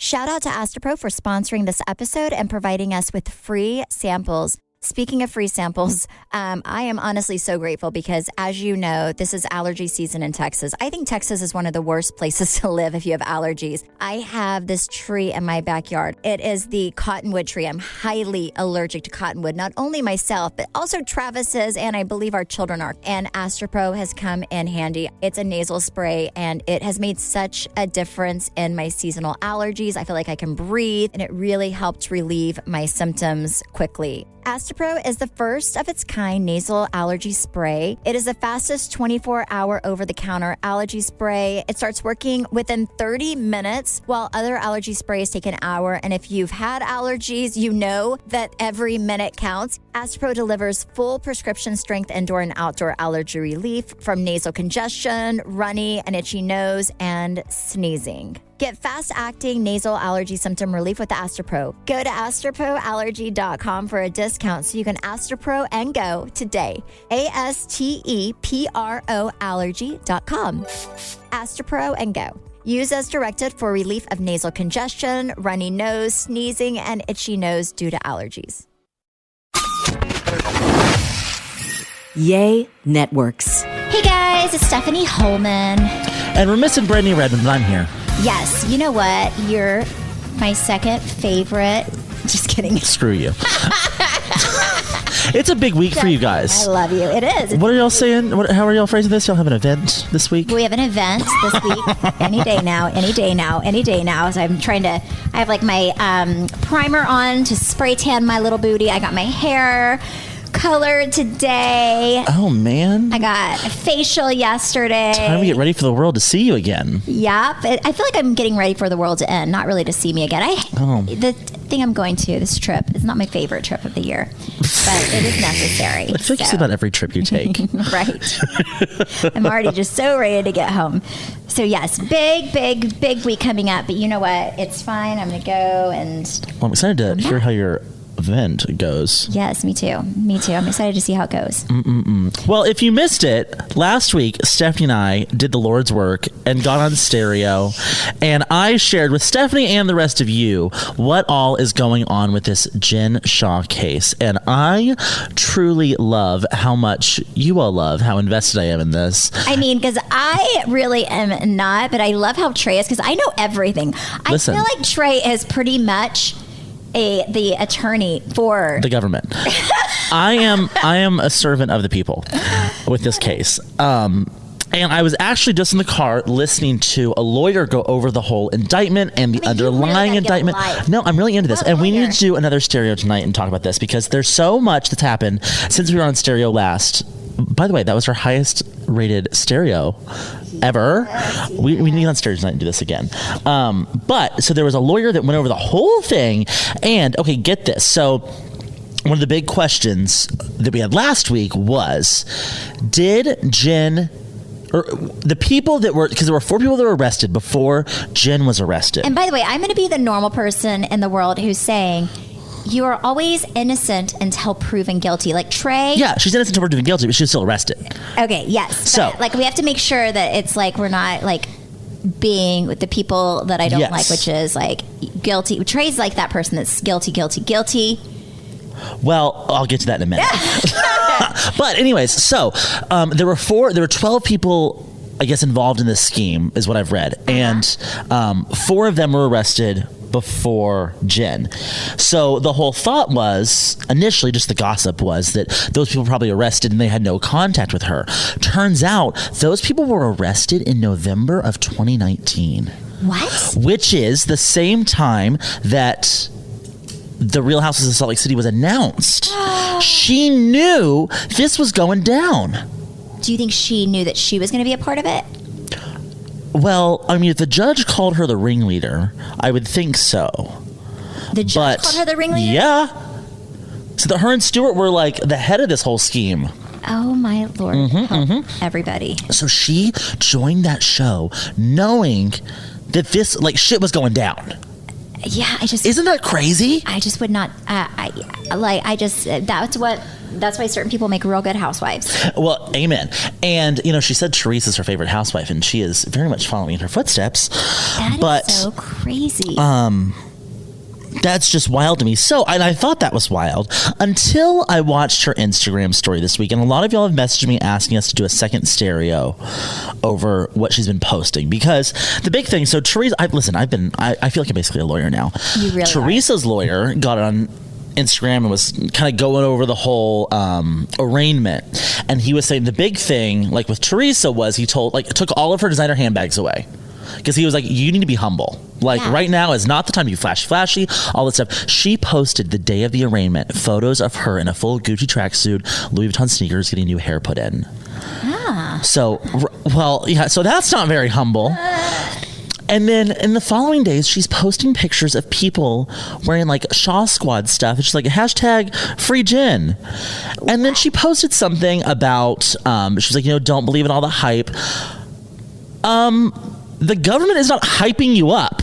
Shout out to Astropro for sponsoring this episode and providing us with free samples. Speaking of free samples, I am honestly so grateful because, as you know, this is allergy season in Texas. I think Texas is one of the worst places to live if you have allergies. I have this tree in my backyard. It is the cottonwood tree. I'm highly allergic to cottonwood, not only myself, but also Travis's, and I believe our children are. And Astropro has come in handy. It's a nasal spray, and it has made such a difference in my seasonal allergies. I feel like I can breathe, and it really helped relieve my symptoms quickly. Astropro is the first of its kind nasal allergy spray. It is the fastest 24-hour over-the-counter allergy spray. It starts working within 30 minutes, while other allergy sprays take an hour. And if you've had allergies, you know that every minute counts. Astropro delivers full prescription strength indoor and outdoor allergy relief from nasal congestion, runny and itchy nose, and sneezing. Get fast-acting nasal allergy symptom relief with Astropro. Go to astroproallergy.com for a discount so you can Astropro and go today. ASTEPRO allergy.com. Astropro and go. Use as directed for relief of nasal congestion, runny nose, sneezing, and itchy nose due to allergies. Yay Networks. Hey guys, it's Stephanie Holman. And we're missing Brittany Redmond, but I'm here. Yes, you know what? You're my second favorite. Just kidding. Screw you. It's a big week for you guys. I love you. It is. What are y'all saying? How are y'all phrasing this? Y'all have an event this week? We have an event this week. Any day now. So I'm trying to, I have like my primer on to spray tan my little booty. I got my hair colored today. Oh, man. I got a facial yesterday. Time to get ready for the world to see you again. Yep. I feel like I'm getting ready for the world to end, not really to see me again. The thing I'm going to, this trip, is not my favorite trip of the year, but it is necessary. I feel like you say about every trip you take. Right. I'm already just so ready to get home. So yes, big week coming up, but you know what? It's fine. I'm going to go and... Well, I'm excited to hear how your event goes. Yes, me too. I'm excited to see how it goes. Well, if you missed it, last week, Stephanie and I did the Lord's work and got on stereo, and I shared with Stephanie and the rest of you what all is going on with this Jen Shaw case. And I truly love how much you all love how invested I am in this. I mean, because I really am not, but I love how Trey is, because I know everything. Listen, I feel like Trey is pretty much the attorney for the government. I am a servant of the people with this case. And I was actually just in the car listening to a lawyer go over the whole indictment and the underlying indictment. No, I'm really into this. And we need to do another stereo tonight and talk about this because there's so much that's happened since we were on stereo last. By the way, that was our highest rated stereo ever. We need to get on stereo tonight and do this again. But so there was a lawyer that went over the whole thing. And okay, get this. So one of the big questions that we had last week was, did Jen... or the people that were, because there were 4 people that were arrested before Jen was arrested. And by the way, I'm going to be the normal person in the world who's saying, you are always innocent until proven guilty. Like Trey. Yeah, she's innocent until proven guilty, but she was still arrested. Okay, yes. So, like, we have to make sure that it's like we're not like being with the people that I don't like, which is like guilty. Trey's like that person that's guilty. Well, I'll get to that in a minute. But anyways, so there were 12 people, I guess, involved in this scheme, is what I've read. And 4 of them were arrested before Jen. So the whole thought was, initially, just the gossip was that those people were probably arrested and they had no contact with her. Turns out those people were arrested in November of 2019. What? Which is the same time that the Real Houses of Salt Lake City was announced. She knew this was going down. Do you think she knew that she was going to be a part of it? Well, I mean, if the judge called her the ringleader, I would think so. The judge called her the ringleader? Yeah. So that her and Stewart were like the head of this whole scheme. Oh, my Lord. Everybody. So she joined that show knowing that this, like, shit was going down. Yeah, Isn't that crazy? I just would not. That's why certain people make real good housewives. Well, amen. And she said Teresa's her favorite housewife, and she is very much following in her footsteps. That is so crazy. That's just wild to me. And I thought that was wild until I watched her Instagram story this week. And a lot of y'all have messaged me asking us to do a second stereo over what she's been posting. Because the big thing, so Teresa, I feel like I'm basically a lawyer now. You really Teresa's lawyer got on Instagram and was kind of going over the whole arraignment. And he was saying the big thing, like with Teresa, was he took all of her designer handbags away. Because he was like, you need to be humble. Right now is not the time you flashy, all that stuff. She posted the day of the arraignment photos of her in a full Gucci tracksuit, Louis Vuitton sneakers, getting new hair put in. So that's not very humble. And then in the following days, she's posting pictures of people wearing like Shaw Squad stuff. It's like hashtag free gin. And then she posted something about, she's like, don't believe in all the hype. The government is not hyping you up.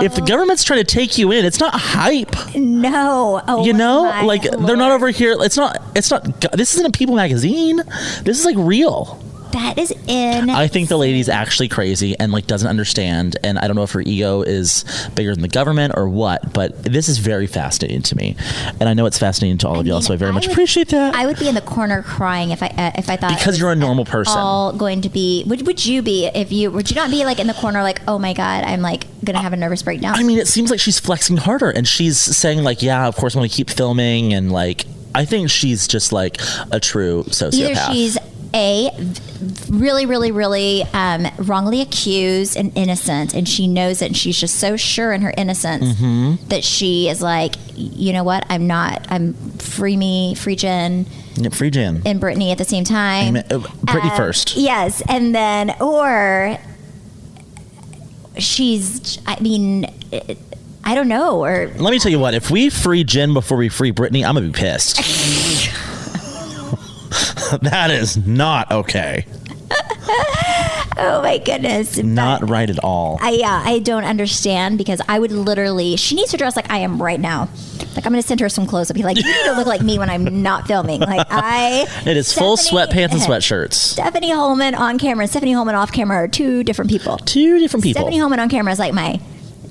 If the government's trying to take you in, it's not hype. No. They're not over here. It's not, this isn't a People magazine. This is like real. That is insane. I think the lady's actually crazy and doesn't understand. And I don't know if her ego is bigger than the government or what, but this is very fascinating to me. And I know it's fascinating to all of y'all, so I very much appreciate that. I would be in the corner crying if I thought, because you're a normal person. All going to be. Would you be would you not be like in the corner like, oh my God, I'm like gonna have a nervous breakdown? I mean, it seems like she's flexing harder and she's saying like, yeah, of course I'm gonna keep filming, and I think she's just like a true sociopath. Either she's really, really, really wrongly accused and innocent, and she knows it, and she's just so sure in her innocence that she is like, you know what, I'm free gin. Yeah, free gin. And Brittany at the same time. Brittany first. Yes, and then, or she's, I don't know. Or let me tell you what, if we free gin before we free Brittany, I'm going to be pissed. That is not okay. Oh my goodness. Not right at all. I don't understand, because I would literally, she needs to dress like I am right now. Like, I'm going to send her some clothes and be like, you need to look like me when I'm not filming. It is full sweatpants and sweatshirts. Stephanie Holman on camera and Stephanie Holman off camera are two different people. Stephanie Holman on camera is like my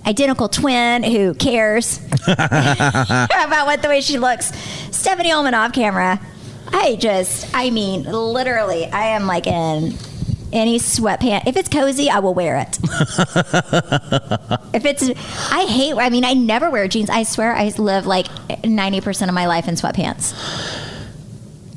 identical twin who cares about the way she looks. Stephanie Holman off camera, literally, I am like in any sweatpants. If it's cozy, I will wear it. I never wear jeans. I swear I live like 90% of my life in sweatpants.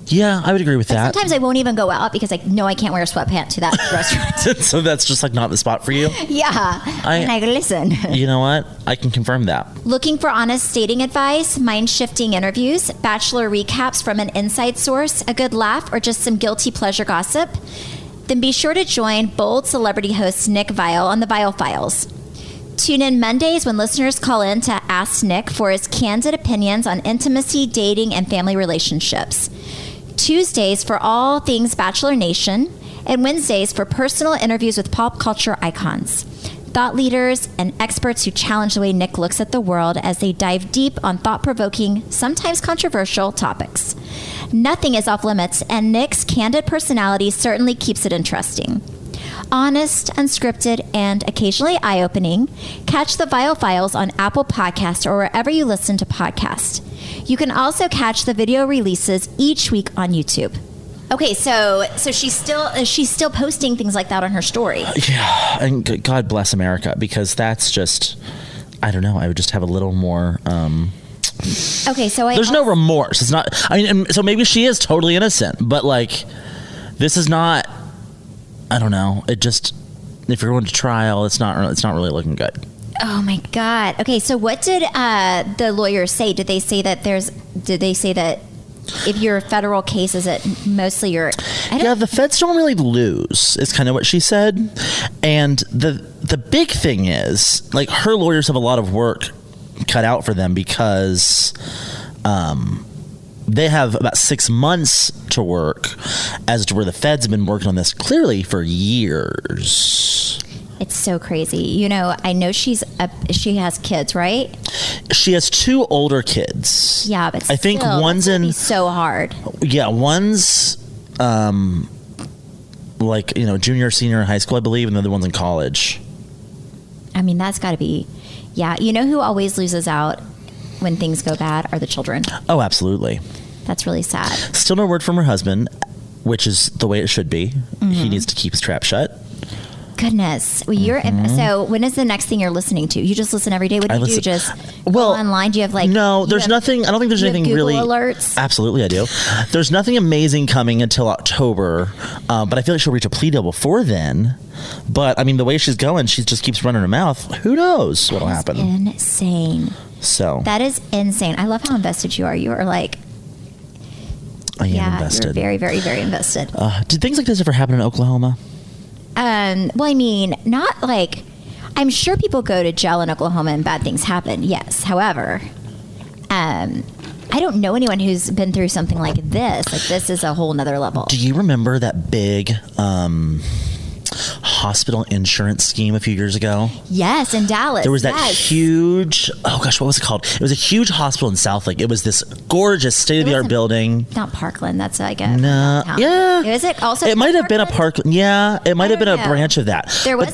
Yeah, I would agree with that. Sometimes I won't even go out because I know I can't wear a sweatpant to that restaurant. So that's just not the spot for you? Yeah. And I go, listen. You know what? I can confirm that. Looking for honest dating advice, mind-shifting interviews, bachelor recaps from an inside source, a good laugh, or just some guilty pleasure gossip? Then be sure to join bold celebrity host Nick Viall on the Viall Files. Tune in Mondays when listeners call in to ask Nick for his candid opinions on intimacy, dating, and family relationships. Tuesdays for all things Bachelor Nation, and Wednesdays for personal interviews with pop culture icons, thought leaders, and experts who challenge the way Nick looks at the world as they dive deep on thought-provoking, sometimes controversial topics. Nothing is off limits, and Nick's candid personality certainly keeps it interesting. Honest, unscripted, and occasionally eye-opening, catch the Viall Files on Apple Podcasts or wherever you listen to podcasts. You can also catch the video releases each week on YouTube. Okay, so she's still posting things like that on her story. Yeah, and God bless America, because that's just, I don't know, I would just have a little more... Okay, so there's no remorse. It's not. So maybe she is totally innocent, but this is not. I don't know. It just, if you're going to trial, it's not really looking good. Oh my God. Okay, so what did the lawyers say? Did they say that if you're a federal case, is it mostly your? The feds don't really lose. Is kind of what she said, and the big thing is her lawyers have a lot of work cut out for them, because they have about 6 months to work, as to where the feds have been working on this clearly for years. It's so crazy. You know, I know she has kids, right? She has 2 older kids. Yeah, but I think still, one's that's gonna in be so hard. Yeah, one's like, you know, junior, senior in high school, I believe, and the other one's in college. I mean, that's got to be, yeah. You know who always loses out when things go bad are the children. Oh, absolutely. That's really sad. Still no word from her husband, which is the way it should be. He needs to keep his trap shut. Goodness. Well, so when is the next thing you're listening to? You just listen every day? What do you do? Just go online? Do you have like... No, there's nothing. I don't think there's anything Google really... alerts? Absolutely, I do. There's nothing amazing coming until October, but I feel like she'll reach a plea deal before then. But, I mean, the way she's going, she just keeps running her mouth. Who knows what'll happen? Insane. So... That is insane. I love how invested you are. You are like... I am invested. You're very, very, very invested. Did things like this ever happen in Oklahoma? Well, I mean, not like... I'm sure people go to jail in Oklahoma and bad things happen, yes. However, I don't know anyone who's been through something like this. Like, this is a whole nother level. Do you remember that big hospital insurance scheme a few years ago? Yes, in Dallas. There was that huge, oh gosh, what was it called? It was a huge hospital in Southlake. It was this gorgeous state-of-the-art building. Not Parkland, that's like a... No, yeah. Is it also... It might have been a Parkland. Yeah, it might have been a branch of that. There was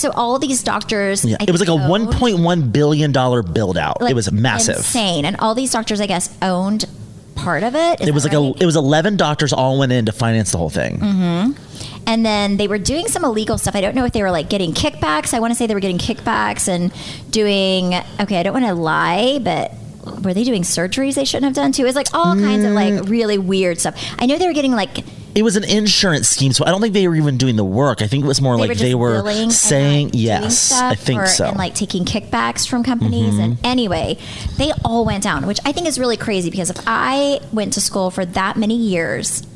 so all these doctors... Yeah, it was like a $1.1 billion build-out. Like, it was massive. Insane. And all these doctors, I guess, owned part of it. It was like it was 11 doctors all went in to finance the whole thing. Mm-hmm. And then they were doing some illegal stuff. I don't know if they were like getting kickbacks. I want to say they were getting kickbacks and doing, okay, I don't want to lie, but were they doing surgeries they shouldn't have done too? It was like all kinds of like really weird stuff. I know they were getting like... It was an insurance scheme, so I don't think they were even doing the work. I think it was more like they were saying, yes, I think so. And like taking kickbacks from companies. And anyway, they all went down, which I think is really crazy because if I went to school for that many years...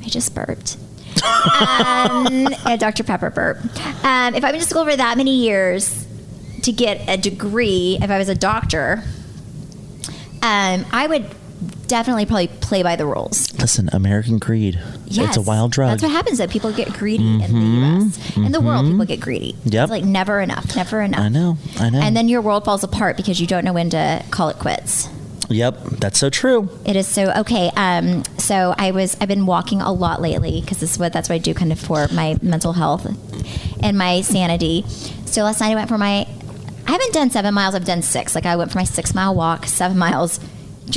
I just burped. A Dr. Pepper burp. If I went to school for that many years to get a degree, if I was a doctor, I would definitely probably play by the rules. Listen, American greed. Yes, it's a wild drug. That's what happens though. People get greedy in the U.S. In the world, people get greedy. Yep. It's like never enough, never enough. I know. And then your world falls apart because you don't know when to call it quits. Yep, that's so true. It is so okay. So I've been walking a lot lately because that's what I do kind of for my mental health and my sanity. So last night I haven't done 7 miles. I've done 6. Like I went for my 6 mile walk, 7 miles. I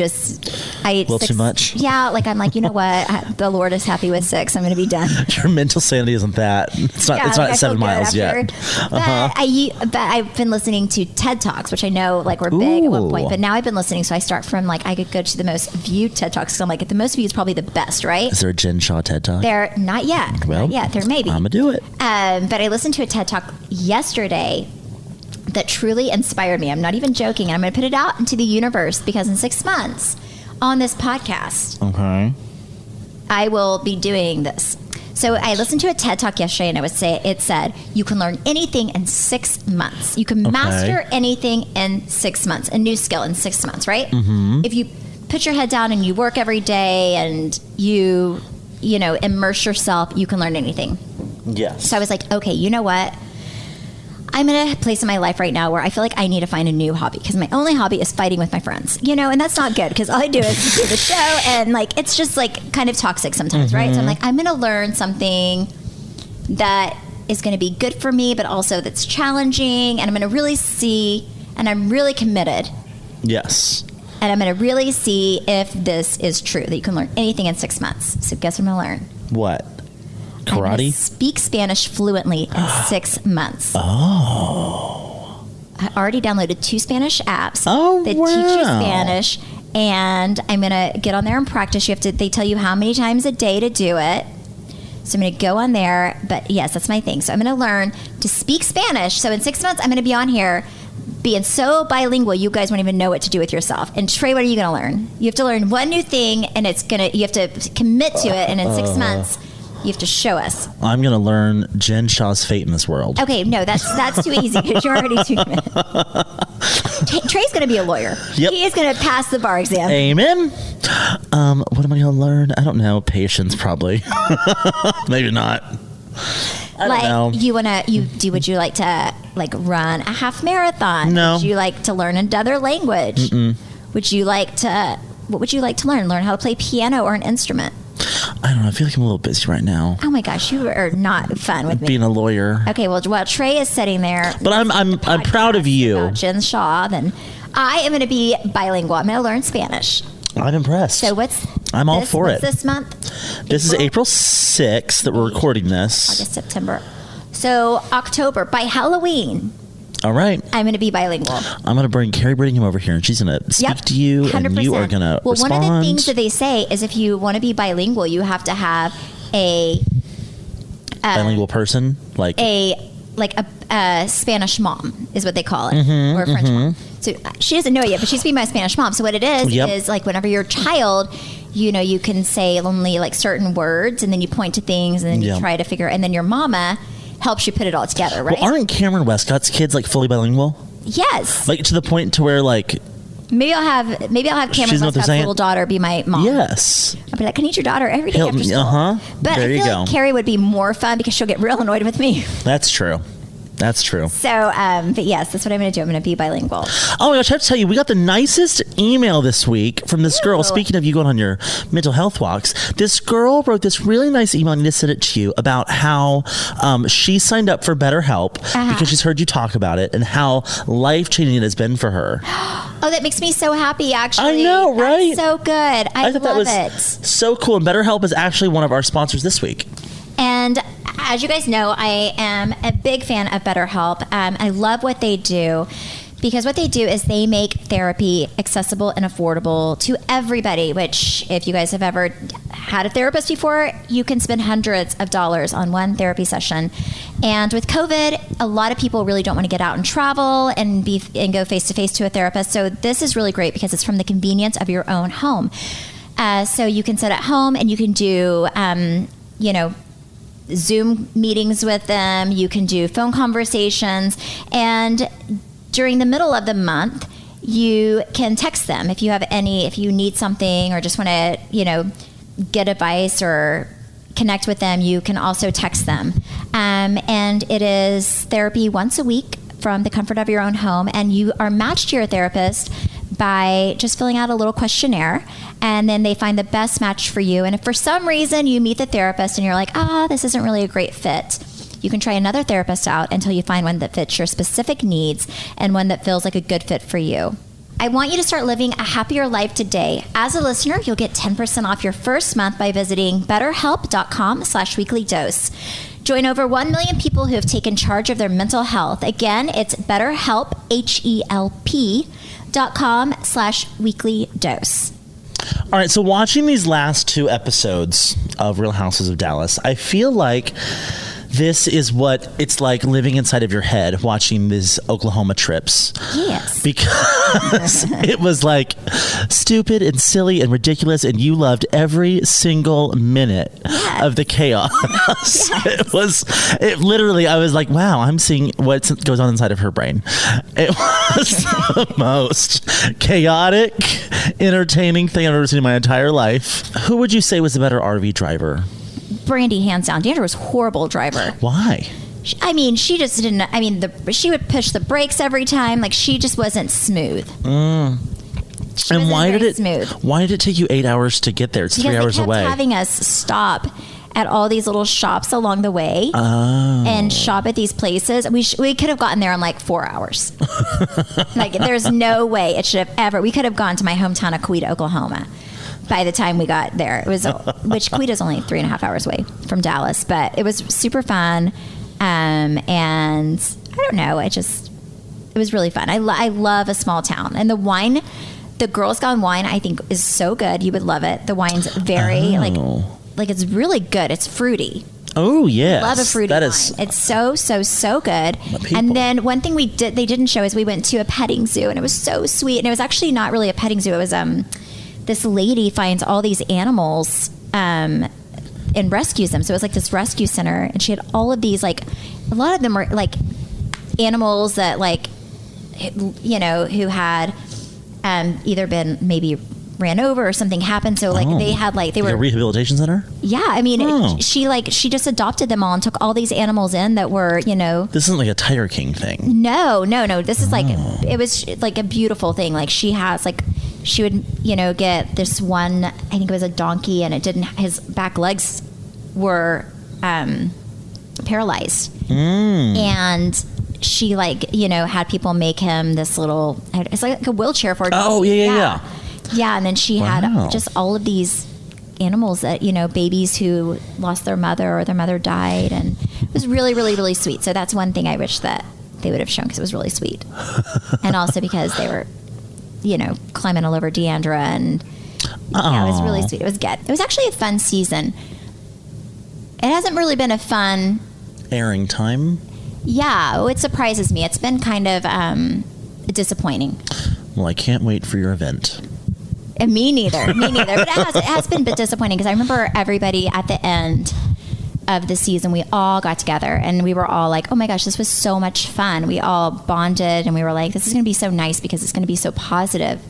ate 6. Too much. Yeah, like I'm like, you know what? The Lord is happy with 6. I'm going to be done. Your mental sanity isn't that. It's not. It's not 7 miles yet. But I've been listening to TED Talks, which I know like were big at one point. But now I've been listening, so I start from like I could go to the most viewed TED Talks. So I'm like, the most viewed is probably the best, right? Is there a Jen Shaw TED Talk? There, not yet. Well, not yet. There may be. I'm gonna do it. But I listened to a TED Talk yesterday that truly inspired me. I'm not even joking. And I'm going to put it out into the universe because in 6 months on this podcast, okay, I will be doing this. So I listened to a TED Talk yesterday and it said, you can learn anything in 6 months. You can master anything in 6 months, a new skill in 6 months, right? Mm-hmm. If you put your head down and you work every day and you immerse yourself, you can learn anything. Yes. So I was like, okay, you know what? I'm in a place in my life right now where I feel like I need to find a new hobby because my only hobby is fighting with my friends, and that's not good because all I do is do the show and like it's just like kind of toxic sometimes, right? So I'm like, I'm going to learn something that is going to be good for me, but also that's challenging, and I'm going to really see, and I'm really committed. Yes. And I'm going to really see if this is true that you can learn anything in 6 months. So guess what I'm going to learn? What? I'm going to Karate? speak Spanish fluently in 6 months. Oh. I already downloaded 2 Spanish apps that teach you Spanish, and I'm going to get on there and practice. They tell you how many times a day to do it. So I'm going to go on there, but yes, that's my thing. So I'm going to learn to speak Spanish. So in 6 months, I'm going to be on here being so bilingual, you guys won't even know what to do with yourself. And Trey, what are you going to learn? You have to learn one new thing, and you have to commit to it, and in 6 months, you have to show us. I'm going to learn Jen Shaw's fate in this world. Okay, no, that's too easy because you're already too good. Trey's going to be a lawyer. Yep. He is going to pass the bar exam. Amen. What am I going to learn? I don't know. Patience, probably. Maybe not. I don't know. Would you like to like run a half marathon? No. Would you like to learn another language? Mm-mm. What would you like to learn? Learn how to play piano or an instrument? I don't know. I feel like I'm a little busy right now. Oh my gosh, you are not fun with me. Being a lawyer. Okay, well, while Trey is sitting there, But I'm proud of you. about Jen Shaw, then I am going to be bilingual. I'm going to learn Spanish. I'm impressed. So I'm all for it. This month? This is April 6th that we're recording this. August, September. So October, by Halloween, All right. I'm going to be bilingual. I'm going to bring Carrie Brittingham over here, and she's going to speak to you, 100%. and you are going to respond. One of the things that they say is if you want to be bilingual, you have to have a bilingual person, like a Spanish mom is what they call it, Mm-hmm, or a French mom. So she doesn't know it yet, but she's being my Spanish mom. So what it is is like whenever you're a child, you can say only like certain words, and then you point to things, and then you try to figure, and then your mama helps you put it all together, right? Well, aren't Cameron Westcott's kids like fully bilingual? Yes. Like to the point to where like maybe I'll have Cameron Westcott's little daughter be my mom. Yes. I'll be like, I need your daughter every day after school. But there I feel like Carrie would be more fun because she'll get real annoyed with me. That's true. That's true. So, but yes, that's what I'm going to do. I'm going to be bilingual. Oh my gosh, I have to tell you, we got the nicest email this week from this girl. Speaking of you going on your mental health walks, this girl wrote this really nice email. I need to send it to you about how she signed up for BetterHelp because she's heard you talk about it and how life-changing it has been for her. Oh, that makes me so happy, actually. I know, right? That's so good. I thought love that it. was so cool. And BetterHelp is actually one of our sponsors this week. And as you guys know, I am a big fan of BetterHelp. I love what they do because what they do is they make therapy accessible and affordable to everybody, which if you guys have ever had a therapist before, you can spend hundreds of dollars on one therapy session. And with COVID, a lot of people really don't want to get out and travel and go face-to-face to a therapist. So this is really great because it's from the convenience of your own home. So you can sit at home and you can do, Zoom meetings with them. You can do phone conversations. And during the middle of the month, you can text them if you need something or just want to, get advice or connect with them. You can also text them. And it is therapy once a week from the comfort of your own home. And you are matched to your therapist by just filling out a little questionnaire, and then they find the best match for you. And if for some reason you meet the therapist and you're like, this isn't really a great fit, you can try another therapist out until you find one that fits your specific needs and one that feels like a good fit for you. I want you to start living a happier life today. As a listener, you'll get 10% off your first month by visiting betterhelp.com/weeklydose. Join over 1 million people who have taken charge of their mental health. Again, it's BetterHelp, HELP.com/weeklydose. All right, so watching these last two episodes of Real Houses of Dallas, I feel like this is what it's like living inside of your head watching these Oklahoma trips. Yes. Because it was like stupid and silly and ridiculous, and you loved every single minute of the chaos. Yes. It literally, I was like, wow, I'm seeing what goes on inside of her brain. It was the most chaotic, entertaining thing I've ever seen in my entire life. Who would you say was the better RV driver? Brandy, hands down. Deandra was a horrible driver. Why? She just didn't. She would push the brakes every time. Like, she just wasn't smooth. And why did it take you 8 hours to get there? It's because 3 hours away. They kept having us stop at all these little shops along the way and shop at these places. We could have gotten there in like 4 hours. Like, there's no way it should have ever. We could have gone to my hometown of Coweta, Oklahoma. By the time we got there, which Coweta is only 3.5 hours away from Dallas, but it was super fun. And I don't know, it was really fun. I love a small town, and the wine, the Girls Gone wine, I think is so good. You would love it. The wine's very like it's really good. It's fruity. Oh yes, love a fruity wine. It's so good. And then one thing they didn't show is we went to a petting zoo, and it was so sweet. And it was actually not really a petting zoo. It was this lady finds all these animals and rescues them. So it was like this rescue center, and she had all of these, like, a lot of them were like animals that, like, who had either been maybe ran over or something happened. So like they had they were a rehabilitation center. Yeah, I mean, she just adopted them all and took all these animals in that were, This isn't like a Tiger King thing. No. This is it was like a beautiful thing. Like she has she would, get this one, I think it was a donkey, and his back legs were paralyzed. And she had people make him this little, it's like a wheelchair for a donkey. Oh, yeah. Yeah, and then she had just all of these animals that, babies who lost their mother or their mother died. And it was really, really, really sweet. So that's one thing I wish that they would have shown, because it was really sweet. And also because they were, climbing all over Deandra. And yeah, it was really sweet. It was good. It was actually a fun season. It hasn't really been a fun airing time. Yeah, it surprises me. It's been kind of disappointing. Well, I can't wait for your event. And me neither. But it has been a bit disappointing, because I remember everybody at the end of the season, we all got together and we were all like, oh my gosh, this was so much fun. We all bonded and we were like, this is going to be so nice because it's going to be so positive.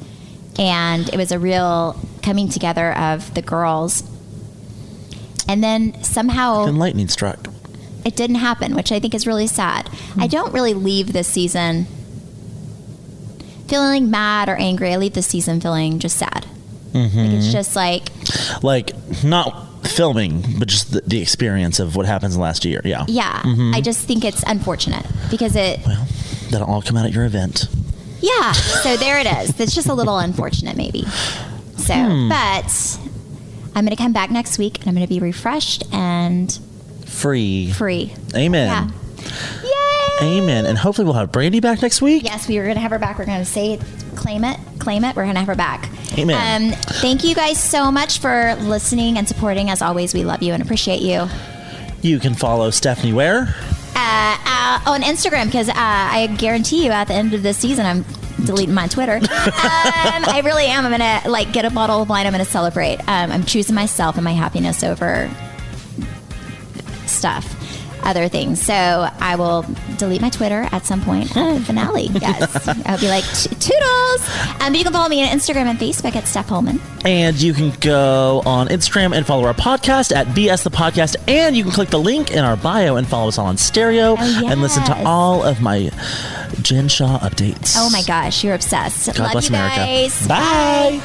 And it was a real coming together of the girls. And then somehow and lightning struck. It didn't happen, which I think is really sad. I don't really leave this season feeling mad or angry. I leave this season feeling just sad. Like it's just like not filming, but just the experience of what happens last year. Yeah. I just think it's unfortunate because that'll all come out at your event. Yeah. So there it is. It's just a little unfortunate maybe. So, but I'm going to come back next week and I'm going to be refreshed and free. Amen. Yeah. Yay! Amen. And hopefully we'll have Brandy back next week. Yes, we are going to have her back. We're going to say, claim it. We're going to have her back. Amen. Thank you guys so much for listening and supporting. As always, we love you and appreciate you. You can follow Stephanie where? On Instagram, because I guarantee you at the end of this season, I'm deleting my Twitter. I really am. I'm going to get a bottle of wine. I'm going to celebrate. I'm choosing myself and my happiness over other things. So I will delete my Twitter at some point at the finale. Yes. I'll be like, toodles. But you can follow me on Instagram and Facebook at Steph Holman. And you can go on Instagram and follow our podcast at BS the Podcast. And you can click the link in our bio and follow us all on stereo and listen to all of my Jen Shaw updates. Oh my gosh, you're obsessed. God bless you America. Guys. Bye.